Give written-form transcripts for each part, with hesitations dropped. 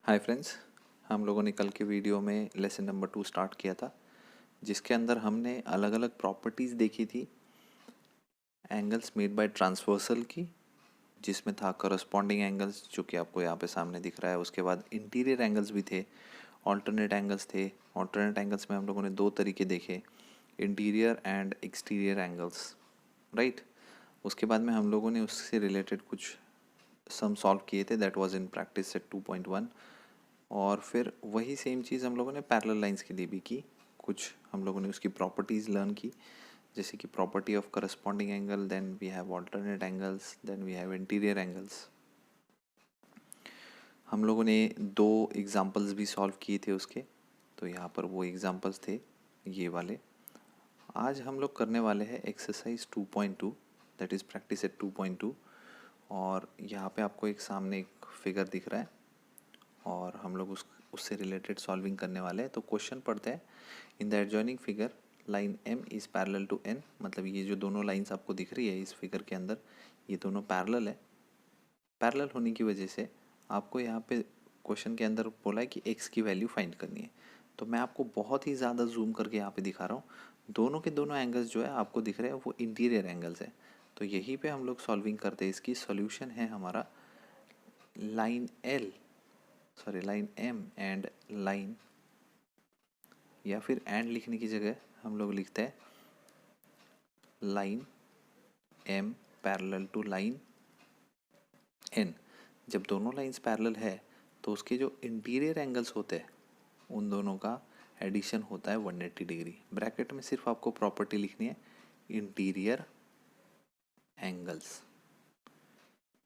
Hi friends, हम लोगों ने कल के वीडियो में लेसन नंबर 2 स्टार्ट किया था, जिसके अंदर हमने अलग अलग प्रॉपर्टीज़ देखी थी एंगल्स मेड बाय ट्रांसवर्सल की, जिसमें था करस्पॉन्डिंग एंगल्स जो कि आपको यहाँ पे सामने दिख रहा है। उसके बाद इंटीरियर एंगल्स भी थे, ऑल्टरनेट एंगल्स थे। ऑल्टरनेट एंगल्स में हम लोगों ने दो तरीके देखे, interior and exterior angles, right. उसके बाद में हम लोगों ने उससे रिलेटेड कुछ सम सॉल्व किए थे, that was in practice set 2.1। और फिर वही सेम चीज़ हम लोगों ने पैरेलल लाइंस के लिए भी की। कुछ हम लोगों ने उसकी प्रॉपर्टीज़ लर्न की, जैसे कि property of corresponding angle, then we have alternate angles, then we have interior angles. हम लोगों ने दो एग्जांपल्स भी सॉल्व किए थे उसके, तो यहाँ पर वो एग्जांपल्स थे ये वाले। आज हम लोग करने वाले हैं exercise 2.2, that is practice eight 2.2। और यहाँ पे आपको एक सामने एक फिगर दिख रहा है और हम लोग उससे रिलेटेड सॉल्विंग करने वाले हैं। तो क्वेश्चन पढ़ते हैं। In the adjoining figure line M is parallel to N, मतलब ये जो दोनों लाइंस आपको दिख रही है इस फिगर के अंदर, ये दोनों पैरेलल है। पैरेलल होने की वजह से आपको यहाँ पे क्वेश्चन के अंदर बोला है कि एक्स की वैल्यू फाइंड करनी है। तो मैं आपको बहुत ही ज़्यादा जूम करके यहाँ पे दिखा रहा हूँ। दोनों के दोनों एंगल्स जो है आपको दिख रहे हैं वो इंटीरियर एंगल्स है। तो यहीं पे हम लोग सॉल्विंग करते हैं। इसकी सॉल्यूशन है हमारा line line M and line, या फिर एंड लिखने की जगह हम लोग लिखते हैं line M parallel to line N. जब दोनों लाइंस पैरेलल है तो उसके जो इंटीरियर एंगल्स होते हैं उन दोनों का एडिशन होता है 180 डिग्री। ब्रैकेट में सिर्फ आपको प्रॉपर्टी लिखनी है इंटीरियर एंगल्स,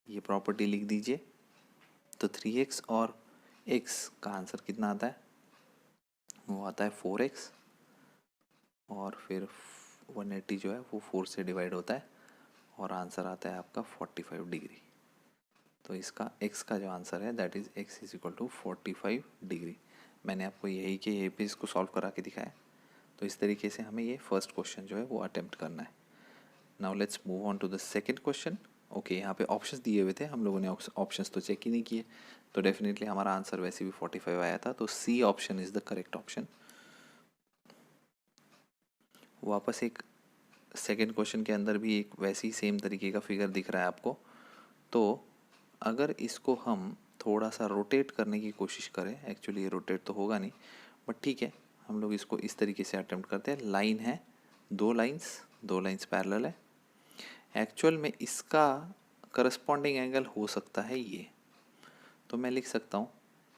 ये प्रॉपर्टी लिख दीजिए। तो 3x और x का आंसर कितना आता है, वो आता है 4x, और फिर 180 जो है वो 4 से डिवाइड होता है और आंसर आता है आपका 45 डिग्री। तो इसका x का जो आंसर है that is x is equal to 45 degree. मैंने आपको यही के यही पे इसको सॉल्व करा के दिखाया। तो इस तरीके से हमें ये फर्स्ट क्वेश्चन जो है वो अटेम्प्ट करना है। Now let's move on to the second question. Okay, यहाँ पे ऑप्शंस दिए हुए थे, हम लोगों ने ऑप्शंस तो चेक ही नहीं किए, तो डेफिनेटली हमारा आंसर वैसे भी 45 आया था। तो C option is the correct option. वापस एक सेकेंड क्वेश्चन के अंदर भी एक वैसे ही सेम तरीके का फिगर दिख रहा है आपको। तो अगर इसको हम थोड़ा सा रोटेट करने की कोशिश करें, एक्चुअली ये रोटेट तो होगा नहीं, बट ठीक है, हम लोग इसको इस तरीके से अटेम्प्ट करते हैं। लाइन है, दो लाइंस पैरेलल है। एक्चुअल में इसका करस्पॉन्डिंग एंगल हो सकता है ये। तो मैं लिख सकता हूँ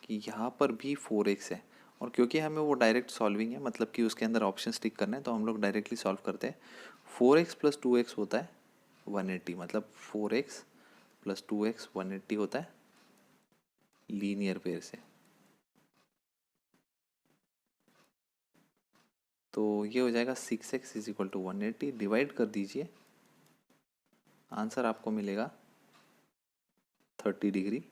कि यहाँ पर भी 4x है, और क्योंकि हमें वो डायरेक्ट सॉल्विंग है, मतलब कि उसके अंदर ऑप्शन टिक करना है, तो हम लोग डायरेक्टली सॉल्व करते हैं। 4x प्लस 2x होता है 180, मतलब 4x प्लस 2x 180 होता है लीनियर पेयर से। तो ये हो जाएगा 6x is equal to 180, divide कर दीजिए, आंसर आपको मिलेगा 30 डिग्री।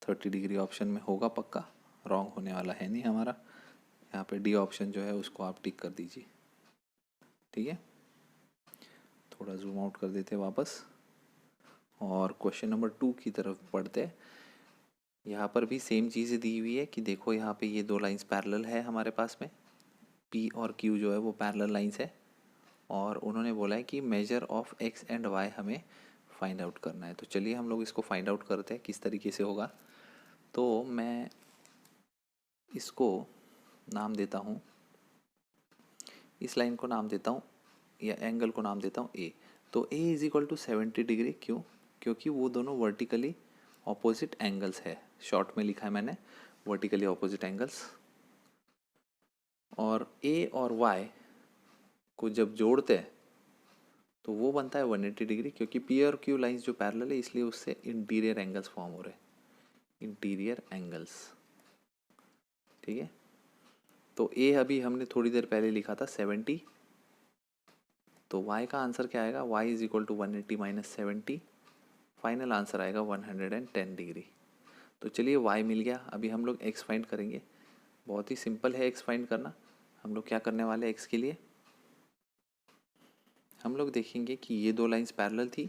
30 डिग्री ऑप्शन में होगा पक्का, रॉन्ग होने वाला है नहीं हमारा। यहाँ पे डी ऑप्शन जो है उसको आप टिक कर दीजिए, ठीक है। थोड़ा जूम आउट कर देते वापस और क्वेश्चन नंबर 2 की तरफ बढ़ते। यहाँ पर भी सेम चीज़ें दी हुई है कि देखो यहाँ पे ये दो लाइंस पैरेलल है हमारे पास में, P और Q जो है वो पैरेलल लाइंस है, और उन्होंने बोला है कि measure of x and y हमें फाइंड आउट करना है। तो चलिए हम लोग इसको फाइंड आउट करते हैं किस तरीके से होगा। तो मैं इसको नाम देता हूँ, इस लाइन को नाम देता हूँ या एंगल को नाम देता हूँ ए। तो ए इज इक्वल टू 70 डिग्री, क्यों? क्योंकि वो दोनों वर्टिकली ऑपोजिट एंगल्स है। शॉर्ट में लिखा है मैंने वर्टिकली ऑपोजिट एंगल्स। और ए और वाई को जब जोड़ते हैं तो वो बनता है 180 डिग्री, क्योंकि पी और क्यू लाइंस जो पैरेलल है इसलिए उससे इंटीरियर एंगल्स फॉर्म हो रहे हैं, इंटीरियर एंगल्स, ठीक है। तो ए अभी हमने थोड़ी देर पहले लिखा था 70, तो y का आंसर क्या आएगा, y is equal to 180 minus 70, final answer आएगा 110 डिग्री। तो चलिए y मिल गया, अभी हम लोग x फाइंड करेंगे। बहुत ही सिंपल है x फाइंड करना। हम लोग क्या करने वाले x के लिए, हम लोग देखेंगे कि ये दो लाइंस पैरेलल थी,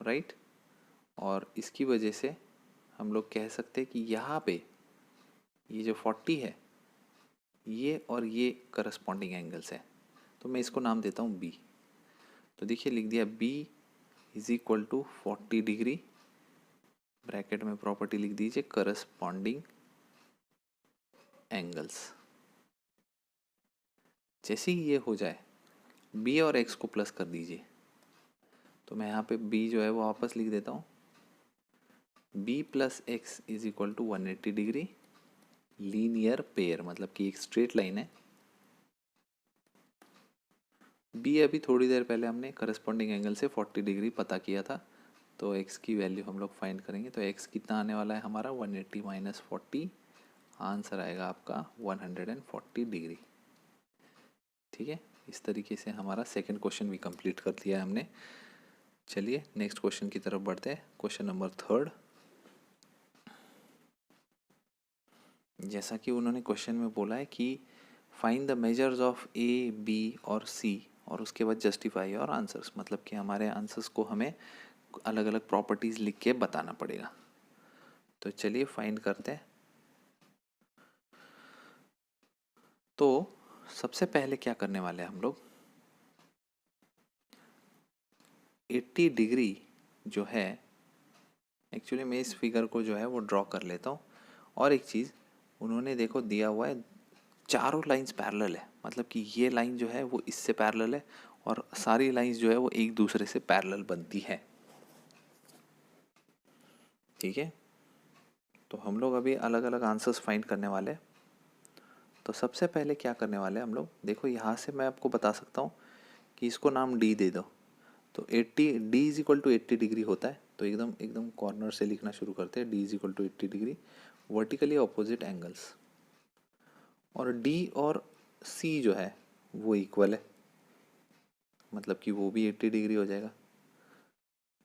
राइट, और इसकी वजह से हम लोग कह सकते हैं कि यहाँ पे ये जो 40 है ये और ये करस्पॉन्डिंग एंगल्स है, तो मैं इसको नाम देता हूँ बी। तो देखिए लिख दिया B is equal to 40 degree, bracket में प्रॉपर्टी लिख दीजिए करस्पॉन्डिंग एंगल्स। जैसे ही ये हो जाए b और x को प्लस कर दीजिए, तो मैं यहाँ पे b जो है वो वापस लिख देता हूँ, b plus x is equal to 180 degree, linear pair मतलब कि एक स्ट्रेट लाइन है। b अभी थोड़ी देर पहले हमने करस्पॉन्डिंग एंगल से 40 डिग्री पता किया था, तो x की वैल्यू हम लोग फाइंड करेंगे। तो x कितना आने वाला है हमारा 180 माइनस 40, आंसर आएगा आपका 140 डिग्री। ठीक है, इस तरीके से हमारा सेकंड क्वेश्चन भी कंप्लीट कर दिया है हमने। चलिए नेक्स्ट क्वेश्चन की तरफ बढ़ते हैं। Question number 3। जैसा कि उन्होंने क्वेश्चन में बोला है कि find the measures of A B और सी और उसके बाद जस्टिफाई योर आंसर्स, मतलब कि हमारे आंसर्स को हमें अलग अलग प्रॉपर्टीज लिख के बताना पड़ेगा। तो चलिए फाइंड करते हैं। तो सबसे पहले क्या करने वाले हैं हम लोग, 80 डिग्री जो है, एक्चुअली मैं इस फिगर को जो है वो ड्रॉ कर लेता हूँ। और एक चीज़ उन्होंने देखो दिया हुआ है चारों लाइंस पैरेलल है, मतलब कि ये लाइन जो है वो इससे पैरेलल है और सारी लाइंस जो है वो एक दूसरे से पैरेलल बनती है। ठीक है, तो हम लोग अभी अलग अलग आंसर्स फाइंड करने वाले हैं। तो सबसे पहले क्या करने वाले हैं हम लोग, देखो यहाँ से मैं आपको बता सकता हूँ कि इसको नाम डी दे दो। तो 80 D is equal to 80 degree होता है, तो एकदम एकदम कॉर्नर से लिखना शुरू करते हैं। D is equal to 80 degree, vertically opposite angles. और डी और सी जो है वो इक्वल है, मतलब कि वो भी 80 डिग्री हो जाएगा।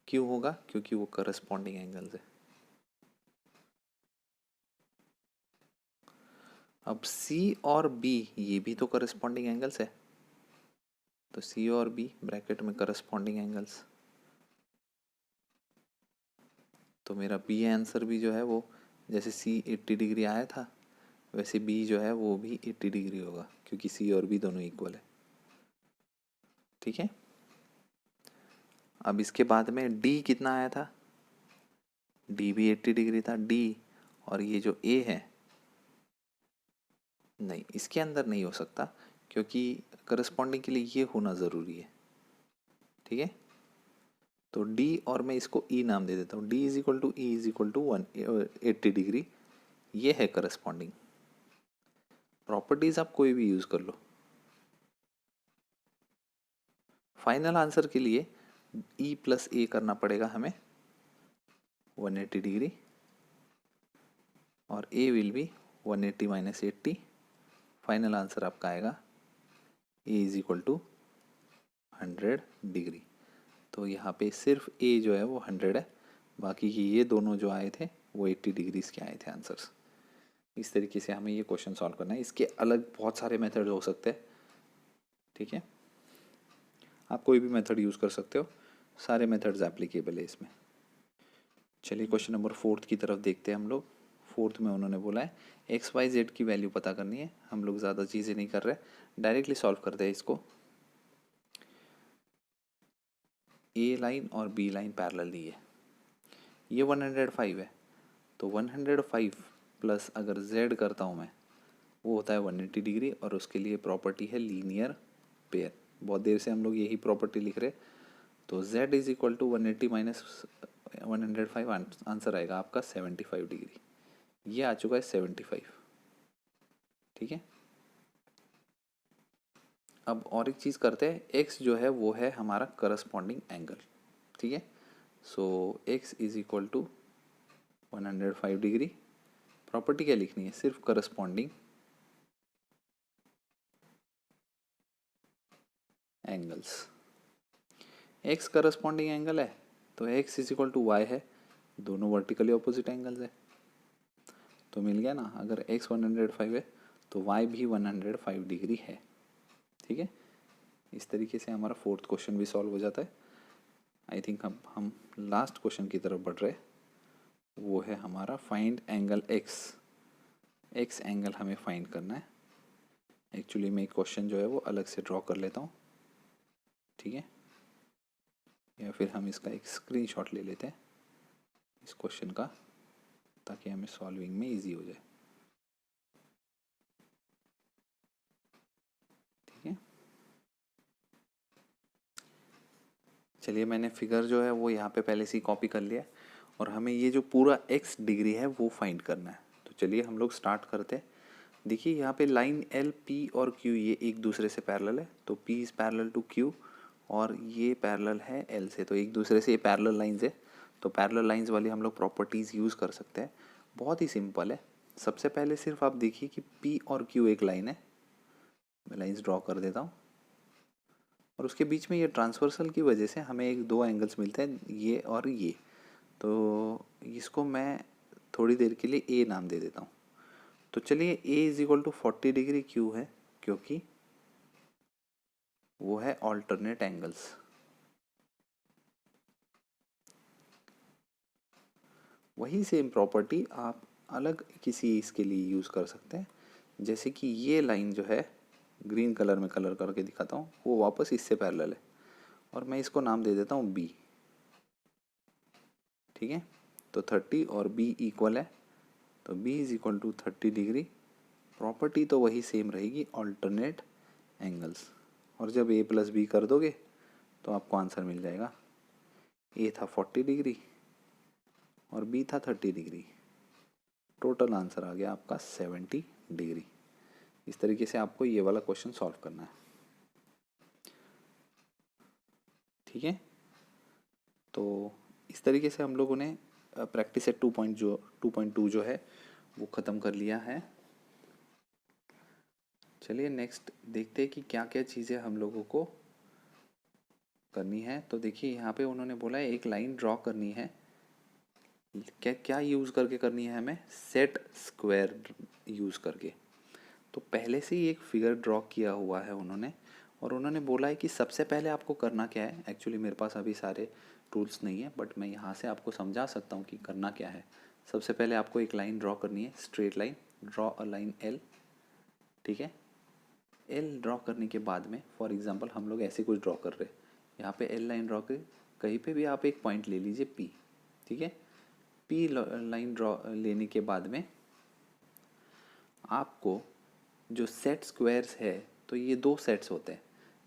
क्यों होगा, क्योंकि वो करस्पॉन्डिंग एंगल्स है। अब C और B ये भी तो करस्पॉन्डिंग एंगल्स है, तो C और B ब्रैकेट में करस्पॉन्डिंग एंगल्स। तो मेरा B आंसर भी जो है वो जैसे C 80 डिग्री आया था वैसे B जो है वो भी 80 डिग्री होगा, क्योंकि C और B दोनों इक्वल है। ठीक है, अब इसके बाद में D कितना आया था, D भी 80 डिग्री था। D और ये जो A है, नहीं इसके अंदर नहीं हो सकता क्योंकि करस्पॉन्डिंग के लिए ये होना ज़रूरी है। ठीक है, तो D और मैं इसको E नाम दे देता हूँ। D is equal to E is equal to 180 degree, ये है करस्पॉन्डिंग। प्रॉपर्टीज आप कोई भी यूज़ कर लो। फाइनल आंसर के लिए E प्लस ए करना पड़ेगा हमें 180 डिग्री, और A will be 180 minus 80। Final answer आपका आएगा A is equal to 100 degree. तो यहाँ पे सिर्फ A जो है वो 100 है, बाकी की ये दोनों जो आए थे वो 80 डिग्रीज के आए थे आंसर्स। इस तरीके से हमें ये क्वेश्चन सॉल्व करना है। इसके अलग बहुत सारे मेथड हो सकते हैं। ठीक है, आप कोई भी मेथड यूज़ कर सकते हो, सारे मेथड्स एप्लीकेबल है इसमें। चलिए क्वेश्चन नंबर 4 की तरफ देखते हैं हम लोग। 4 में उन्होंने बोला है एक्स वाई जेड की वैल्यू पता करनी है। हम लोग ज़्यादा चीज़ें नहीं कर रहे, डायरेक्टली सॉल्व करते हैं इसको। ए लाइन और बी लाइन पैरेलल दी है, ये 105 है, तो 105 प्लस अगर z करता हूँ मैं वो होता है 180 डिग्री, और उसके लिए प्रॉपर्टी है लीनियर पेयर। बहुत देर से हम लोग यही प्रॉपर्टी लिख रहे, तो z is equal to 180 minus 105, answer आएगा आपका 75 डिग्री। ये आ चुका है 75। ठीक है, अब और एक चीज़ करते हैं, x जो है वो है हमारा करस्पॉन्डिंग एंगल। ठीक है, so x is equal to 105 degree. Property क्या लिखनी है, सिर्फ corresponding angles. x corresponding angle है तो x is equal to Y है, दोनों वर्टिकली ऑपोजिट एंगल्स है, तो मिल गया ना। अगर x 105 है तो y भी 105 डिग्री है। ठीक है, इस तरीके से हमारा 4th क्वेश्चन भी सॉल्व हो जाता है। आई थिंक हम लास्ट क्वेश्चन की तरफ बढ़ रहे हैं। वो है हमारा find angle x. X angle हमें फाइंड करना है। एक्चुअली मैं क्वेश्चन जो है वो अलग से ड्रॉ कर लेता हूँ, ठीक है, या फिर हम इसका एक स्क्रीनशॉट ले लेते हैं इस क्वेश्चन का, ताकि हमें सॉल्विंग में इजी हो जाए। ठीक है, चलिए मैंने फिगर जो है वो यहाँ पे पहले से ही कॉपी कर लिया है, और हमें ये जो पूरा एक्स डिग्री है वो फाइंड करना है। तो चलिए हम लोग स्टार्ट करते हैं। देखिए यहाँ पे लाइन एल, पी और क्यू ये एक दूसरे से पैरेलल है, तो P is parallel to Q और ये पैरेलल है एल से, तो एक दूसरे से ये पैरेलल लाइंस है। तो पैरेलल लाइंस वाली हम लोग प्रॉपर्टीज़ यूज़ कर सकते हैं। बहुत ही सिंपल है। सबसे पहले सिर्फ आप देखिए कि पी और क्यू एक लाइन है, मैं लाइंस ड्रॉ कर देता हूँ, और उसके बीच में ये ट्रांसवर्सल की वजह से हमें एक दो एंगल्स मिलते हैं, ये और ये। तो इसको मैं थोड़ी देर के लिए ए नाम दे देता हूँ। तो चलिए ए इज इक्वल टू 40 डिग्री क्यों है, क्योंकि वो है ऑल्टरनेट एंगल्स। वही सेम प्रॉपर्टी आप अलग किसी इसके लिए यूज़ कर सकते हैं। जैसे कि ये लाइन जो है, ग्रीन कलर में कलर करके दिखाता हूँ, वो वापस इससे पैरेलल है, और मैं इसको नाम दे देता हूँ बी। ठीक है, तो 30 और बी इक्वल है, तो B is equal to 30 degree. Property तो वही सेम रहेगी, ऑल्टरनेट एंगल्स। और जब ए प्लस बी कर दोगे तो आपको आंसर मिल जाएगा। ए था 40 डिग्री और बी था 30 डिग्री, टोटल आंसर आ गया आपका 70 डिग्री। इस तरीके से आपको ये वाला क्वेश्चन सॉल्व करना है। ठीक है, तो इस तरीके से हम लोगों ने प्रैक्टिस सेट 2.2 जो है वो ख़त्म कर लिया है। चलिए नेक्स्ट देखते हैं कि क्या क्या चीज़ें हम लोगों को करनी है। तो देखिए यहाँ पे उन्होंने बोला है एक लाइन ड्रॉ करनी है, क्या क्या यूज़ करके करनी है हमें, सेट स्क्वायर यूज़ करके। तो पहले से ही एक फिगर ड्रॉ किया हुआ है उन्होंने, और उन्होंने बोला है कि सबसे पहले आपको करना क्या है। एक्चुअली मेरे पास अभी सारे टूल्स नहीं है, बट मैं यहाँ से आपको समझा सकता हूँ कि करना क्या है। सबसे पहले आपको एक लाइन ड्रॉ करनी है, straight line. Draw a line L. ठीक है, एल ड्रॉ करने के बाद में फॉर एग्जांपल हम लोग ऐसे कुछ ड्रॉ कर रहे हैं, यहाँ पे एल लाइन ड्रॉ कर, कहीं पे भी आप एक पॉइंट ले लीजिए पी। ठीक है, पी लाइन ड्रॉ लेने के बाद में आपको जो सेट स्क्वायर्स है, तो ये दो सेट्स होते हैं।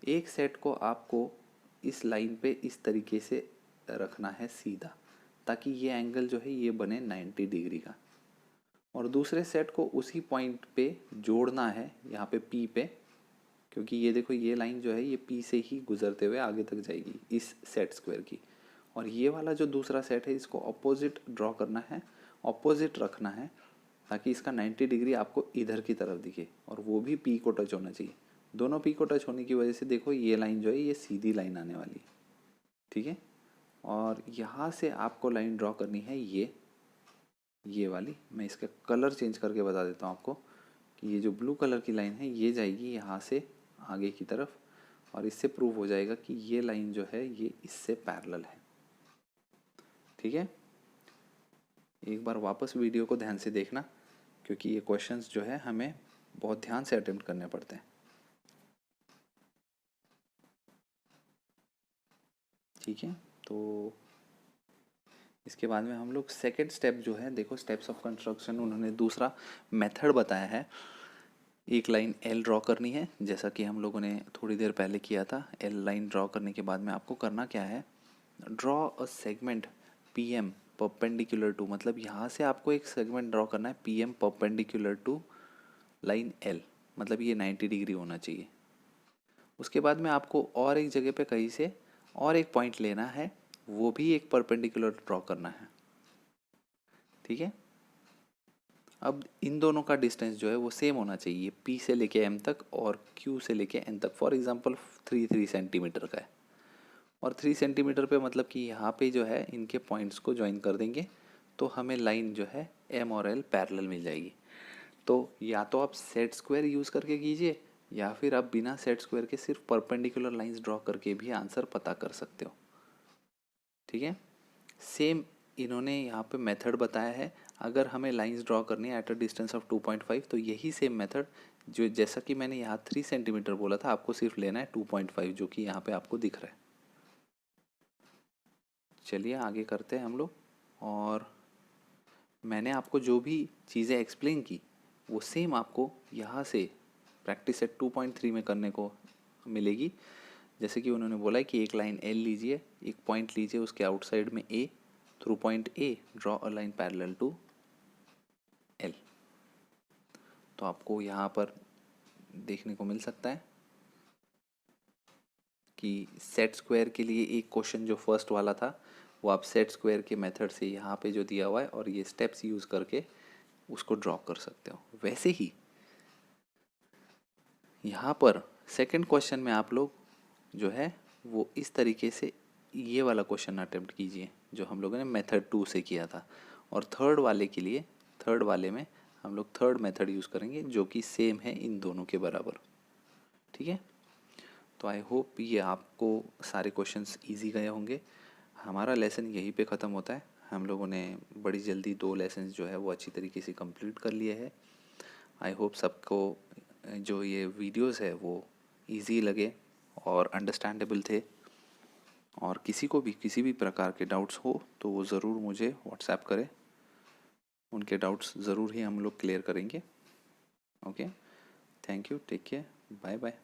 एक सेट को आपको इस लाइन पे इस तरीके से रखना है सीधा, ताकि ये एंगल जो है ये बने 90 डिग्री का, और दूसरे सेट को उसी पॉइंट पे जोड़ना है यहाँ पे पी पे, क्योंकि ये देखो ये लाइन जो है ये पी से ही गुजरते हुए आगे तक जाएगी इस सेट स्क्वायर की। और ये वाला जो दूसरा सेट है इसको अपोजिट ड्रॉ करना है, अपोजिट रखना है, ताकि इसका 90 डिग्री आपको इधर की तरफ दिखे, और वो भी पी को टच होना चाहिए। दोनों पी को टच होने की वजह से देखो ये लाइन जो है ये सीधी लाइन आने वाली है। ठीक है, और यहाँ से आपको लाइन ड्रॉ करनी है ये वाली। मैं इसका कलर चेंज करके बता देता हूँ आपको कि ये जो ब्लू कलर की लाइन है ये जाएगी यहाँ से आगे की तरफ, और इससे प्रूव हो जाएगा कि ये लाइन जो है ये इससे पैरेलल है। ठीक है, एक बार वापस वीडियो को ध्यान से देखना, क्योंकि ये क्वेश्चंस जो है हमें बहुत ध्यान से अटेम्प्ट करने पड़ते हैं। ठीक है, तो इसके बाद में हम लोग सेकेंड स्टेप जो है, देखो स्टेप्स ऑफ कंस्ट्रक्शन उन्होंने दूसरा मेथड बताया है। एक लाइन एल ड्रॉ करनी है, जैसा कि हम लोगों ने थोड़ी देर पहले किया था। एल लाइन ड्रॉ करने के बाद में आपको करना क्या है, draw a segment P M perpendicular to, मतलब यहाँ से आपको एक सेगमेंट ड्रॉ करना है P M perpendicular to line L, मतलब ये 90 डिग्री होना चाहिए। उसके बाद में आपको और एक जगह पे कहीं से और एक पॉइंट लेना है, वो भी एक परपेंडिकुलर ड्रॉ करना है। ठीक है, अब इन दोनों का डिस्टेंस जो है वो सेम होना चाहिए, P से लेके M तक और Q से लेके N तक। फॉर एग्जांपल 3 सेंटीमीटर का है, और 3 सेंटीमीटर पे मतलब कि यहाँ पे जो है इनके पॉइंट्स को ज्वाइन कर देंगे, तो हमें लाइन जो है M और L पैरेलल मिल जाएगी। तो या तो आप सेट स्क्वायर यूज़ करके कीजिए, या फिर आप बिना सेट स्क्वायर के सिर्फ परपेंडिकुलर लाइंस ड्रॉ करके भी आंसर पता कर सकते हो। ठीक है, सेम इन्होंने यहाँ पे मेथड बताया है। अगर हमें लाइंस ड्रॉ करनी है एट अ डिस्टेंस ऑफ 2.5 तो यही सेम मेथड जो जैसा कि मैंने यहाँ 3 सेंटीमीटर बोला था, आपको सिर्फ लेना है 2.5 जो कि यहाँ पे आपको दिख रहा है। चलिए आगे करते हैं हम लोग। और मैंने आपको जो भी चीज़ें एक्सप्लेन की वो सेम आपको यहाँ से प्रैक्टिस सेट 2.3 में करने को मिलेगी। जैसे कि उन्होंने बोला है कि एक लाइन एल लीजिए, एक पॉइंट लीजिए, उसके आउटसाइड में A, through point A draw a line parallel to L. तो आपको यहाँ पर देखने को मिल सकता है कि सेट स्क्वायर के लिए एक क्वेश्चन जो फर्स्ट वाला था वो आप सेट स्क्वायर के मेथड से यहाँ पे जो दिया हुआ है और ये स्टेप्स यूज़ करके उसको ड्रॉ कर सकते हो। वैसे ही यहाँ पर सेकंड क्वेश्चन में आप लोग जो है वो इस तरीके से ये वाला क्वेश्चन अटेम्प्ट कीजिए जो हम लोगों ने मेथड 2 से किया था। और थर्ड वाले के लिए, थर्ड वाले में हम लोग थर्ड मेथड यूज़ करेंगे जो कि सेम है इन दोनों के बराबर। ठीक है, तो आई होप ये आपको सारे क्वेश्चंस इजी गए होंगे। हमारा लेसन यहीं पे ख़त्म होता है। हम लोगों ने बड़ी जल्दी 2 लेसन जो है वो अच्छी तरीके से कंप्लीट कर लिए हैं। आई होप सबको जो ये वीडियोस है वो इजी लगे और अंडरस्टैंडेबल थे। और किसी को भी किसी भी प्रकार के डाउट्स हो तो वो ज़रूर मुझे व्हाट्सएप करें, उनके डाउट्स ज़रूर ही हम लोग क्लियर करेंगे। Okay, thank you, take care, bye bye.